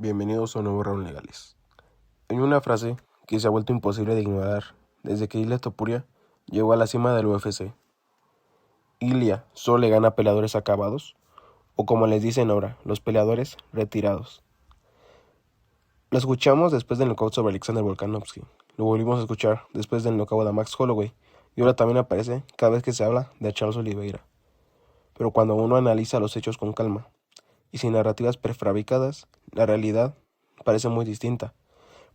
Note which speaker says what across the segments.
Speaker 1: Bienvenidos a un nuevo Round Legales. Hay una frase que se ha vuelto imposible de ignorar desde que Ilia Topuria llegó a la cima del UFC. Ilia solo le gana a peleadores acabados, o como les dicen ahora, los peleadores retirados. Lo escuchamos después del knockout sobre Alexander Volkanovski. Lo volvimos a escuchar después del knockout a Max Holloway. Y ahora también aparece cada vez que se habla de Charles Oliveira. Pero cuando uno analiza los hechos con calma y sin narrativas prefabricadas, la realidad parece muy distinta.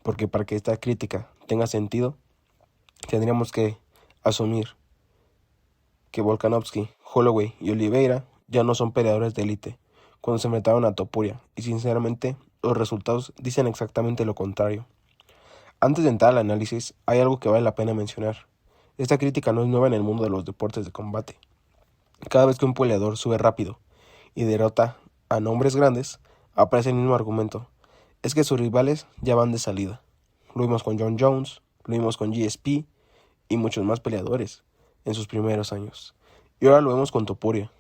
Speaker 1: Porque para que esta crítica tenga sentido, tendríamos que asumir que Volkanovski, Holloway y Oliveira ya no son peleadores de élite cuando se enfrentaron a Topuria, y sinceramente los resultados dicen exactamente lo contrario. Antes de entrar al análisis, hay algo que vale la pena mencionar. Esta crítica no es nueva en el mundo de los deportes de combate. Cada vez que un peleador sube rápido y derrota a nombres grandes, aparece el mismo argumento. Es que sus rivales ya van de salida. Lo vimos con Jon Jones, lo vimos con GSP y muchos más peleadores en sus primeros años. Y ahora lo vemos con Topuria.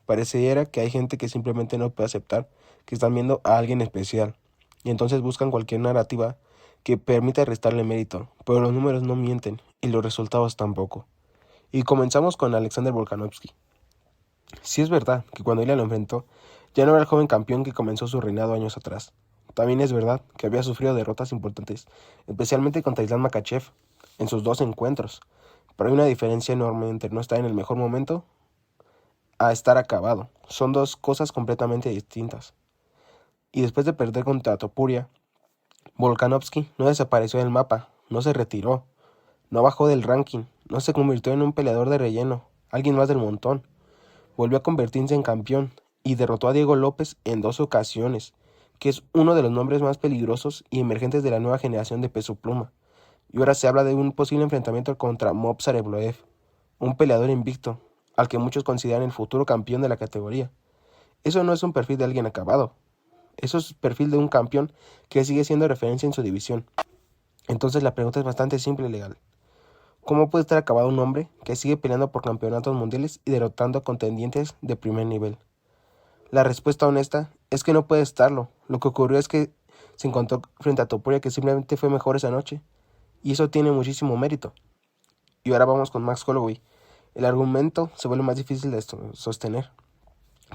Speaker 1: Pareciera que hay gente que simplemente no puede aceptar que están viendo a alguien especial, y entonces buscan cualquier narrativa que permita restarle mérito, pero los números no mienten y los resultados tampoco. Y comenzamos con Alexander Volkanovski. Sí es verdad que cuando Ilia lo enfrentó, ya no era el joven campeón que comenzó su reinado años atrás. También es verdad que había sufrido derrotas importantes, especialmente contra Islam Makhachev en sus dos encuentros, pero hay una diferencia enorme entre no estar en el mejor momento a estar acabado. Son dos cosas completamente distintas. Y después de perder contra Topuria, Volkanovski no desapareció del mapa, no se retiró, no bajó del ranking, no se convirtió en un peleador de relleno, alguien más del montón. Volvió a convertirse en campeón y derrotó a Diego López en 2 ocasiones, que es uno de los nombres más peligrosos y emergentes de la nueva generación de peso pluma. Y ahora se habla de un posible enfrentamiento contra Movsar Evloev, un peleador invicto, al que muchos consideran el futuro campeón de la categoría. Eso no es un perfil de alguien acabado, eso es el perfil de un campeón que sigue siendo referencia en su división. Entonces la pregunta es bastante simple y legal. ¿Cómo puede estar acabado un hombre que sigue peleando por campeonatos mundiales y derrotando a contendientes de primer nivel? La respuesta honesta es que no puede estarlo. Lo que ocurrió es que se encontró frente a Topuria, que simplemente fue mejor esa noche, y eso tiene muchísimo mérito. Y ahora vamos con Max Holloway. El argumento se vuelve más difícil de sostener,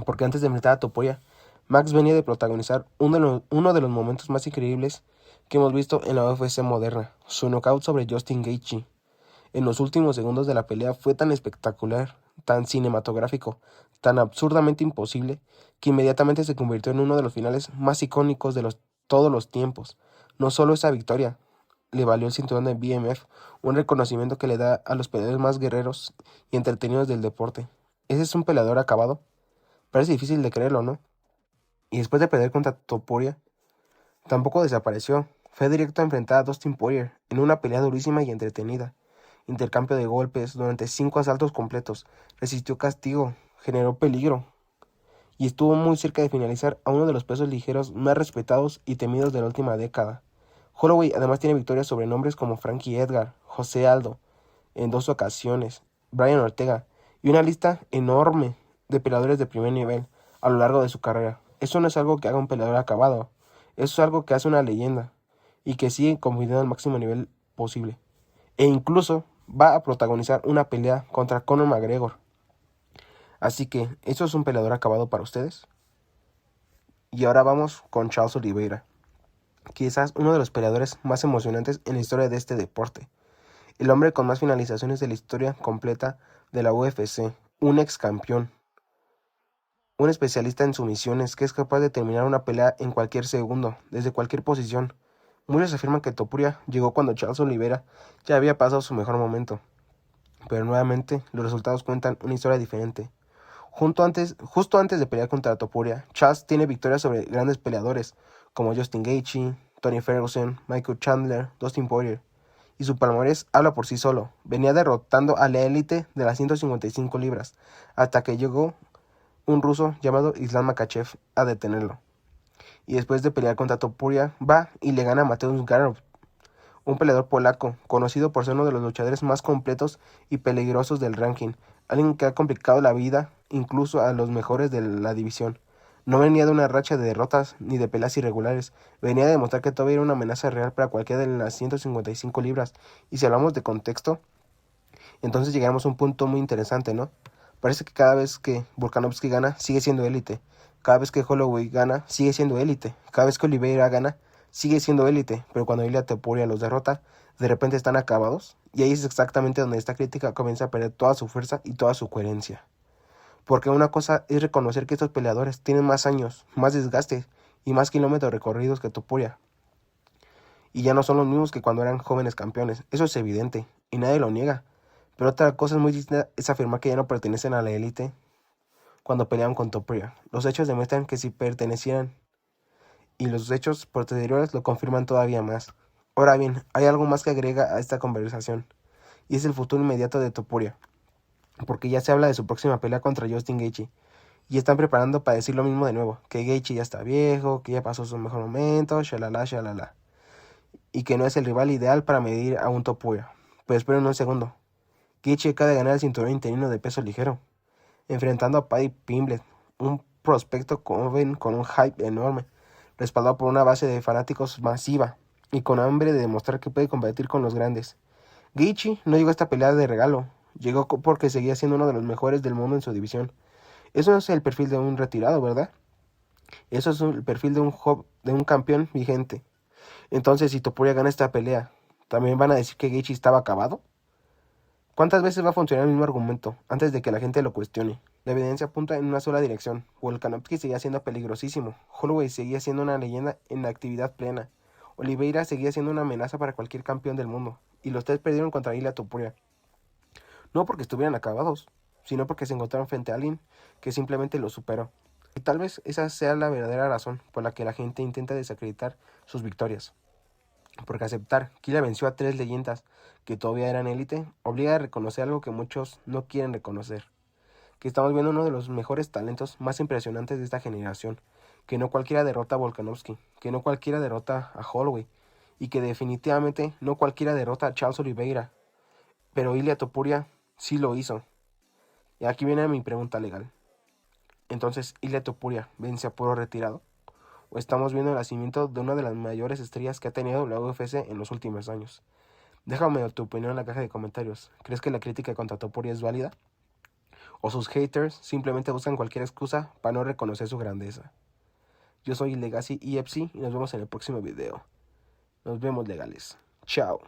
Speaker 1: porque antes de enfrentar a Topuria, Max venía de protagonizar uno de los momentos más increíbles que hemos visto en la UFC moderna, su knockout sobre Justin Gaethje. En los últimos segundos de la pelea fue tan espectacular, tan cinematográfico, tan absurdamente imposible, que inmediatamente se convirtió en uno de los finales más icónicos de todos los tiempos. No solo esa victoria le valió el cinturón de BMF, un reconocimiento que le da a los peleadores más guerreros y entretenidos del deporte. ¿Ese es un peleador acabado? Parece difícil de creerlo, ¿no? Y después de perder contra Topuria, tampoco desapareció. Fue directo a enfrentar a Dustin Poirier en una pelea durísima y entretenida. Intercambio de golpes durante 5 asaltos completos, resistió castigo, generó peligro y estuvo muy cerca de finalizar a uno de los pesos ligeros más respetados y temidos de la última década. Holloway además tiene victorias sobre nombres como Frankie Edgar, José Aldo, en 2 ocasiones, Brian Ortega, y una lista enorme de peleadores de primer nivel a lo largo de su carrera. Eso no es algo que haga un peleador acabado, eso es algo que hace una leyenda y que sigue compitiendo al máximo nivel posible. E incluso va a protagonizar una pelea contra Conor McGregor. Así que, ¿eso es un peleador acabado para ustedes? Y ahora vamos con Charles Oliveira, quizás uno de los peleadores más emocionantes en la historia de este deporte. El hombre con más finalizaciones de la historia completa de la UFC, un ex campeón, un especialista en sumisiones que es capaz de terminar una pelea en cualquier segundo, desde cualquier posición. Muchos afirman que Topuria llegó cuando Charles Oliveira ya había pasado su mejor momento, pero nuevamente los resultados cuentan una historia diferente. Justo antes de pelear contra Topuria, Charles tiene victorias sobre grandes peleadores como Justin Gaethje, Tony Ferguson, Michael Chandler, Dustin Poirier, y su palmarés habla por sí solo. Venía derrotando a la élite de las 155 libras, hasta que llegó un ruso llamado Islam Makhachev a detenerlo. Y después de pelear contra Topuria, va y le gana a Mateusz Gamrot, un peleador polaco, conocido por ser uno de los luchadores más completos y peligrosos del ranking, alguien que ha complicado la vida incluso a los mejores de la división. No venía de una racha de derrotas ni de peleas irregulares, venía de demostrar que todavía era una amenaza real para cualquiera de las 155 libras. Y si hablamos de contexto, entonces llegamos a un punto muy interesante, ¿no? Parece que cada vez que Volkanovski gana, sigue siendo élite. Cada vez que Holloway gana, sigue siendo élite. Cada vez que Oliveira gana, sigue siendo élite. Pero cuando Ilia Topuria los derrota, de repente están acabados. Y ahí es exactamente donde esta crítica comienza a perder toda su fuerza y toda su coherencia. Porque una cosa es reconocer que estos peleadores tienen más años, más desgaste y más kilómetros recorridos que Topuria. Y ya no son los mismos que cuando eran jóvenes campeones. Eso es evidente, y nadie lo niega. Pero otra cosa muy distinta es afirmar que ya no pertenecen a la élite cuando peleaban con Topuria. Los hechos demuestran que sí pertenecieran, y los hechos posteriores lo confirman todavía más. Ahora bien, hay algo más que agrega a esta conversación, y es el futuro inmediato de Topuria, porque ya se habla de su próxima pelea contra Justin Gaethje, y están preparando para decir lo mismo de nuevo, que Gaethje ya está viejo, que ya pasó su mejor momento, shalala, shalala, y que no es el rival ideal para medir a un Topuria. Pero esperen un segundo, Gaethje acaba de ganar el cinturón interino de peso ligero, enfrentando a Paddy Pimblett, un prospecto joven con un hype enorme, respaldado por una base de fanáticos masiva y con hambre de demostrar que puede competir con los grandes. Gaethje no llegó a esta pelea de regalo, llegó porque seguía siendo uno de los mejores del mundo en su división. Eso es el perfil de un retirado, ¿verdad? Eso es el perfil de un campeón vigente. Entonces, si Topuria gana esta pelea, ¿también van a decir que Gaethje estaba acabado? ¿Cuántas veces va a funcionar el mismo argumento antes de que la gente lo cuestione? La evidencia apunta en una sola dirección. Volkanovski seguía siendo peligrosísimo. Holloway seguía siendo una leyenda en la actividad plena. Oliveira seguía siendo una amenaza para cualquier campeón del mundo. Y los tres perdieron contra Ilia Topuria. No porque estuvieran acabados, sino porque se encontraron frente a alguien que simplemente los superó. Y tal vez esa sea la verdadera razón por la que la gente intenta desacreditar sus victorias. Porque aceptar que Ilia venció a tres leyendas que todavía eran élite obliga a reconocer algo que muchos no quieren reconocer. Que estamos viendo uno de los mejores talentos más impresionantes de esta generación, que no cualquiera derrota a Volkanovski, que no cualquiera derrota a Holloway, y que definitivamente no cualquiera derrota a Charles Oliveira, pero Ilia Topuria sí lo hizo. Y aquí viene mi pregunta legal. Entonces, ¿Ilia Topuria vence a puro retirado? ¿O estamos viendo el nacimiento de una de las mayores estrellas que ha tenido la UFC en los últimos años? Déjame tu opinión en la caja de comentarios. ¿Crees que la crítica contra Topuria es válida? ¿O sus haters simplemente buscan cualquier excusa para no reconocer su grandeza? Yo soy Legacy EFC y nos vemos en el próximo video. Nos vemos, legales. Chao.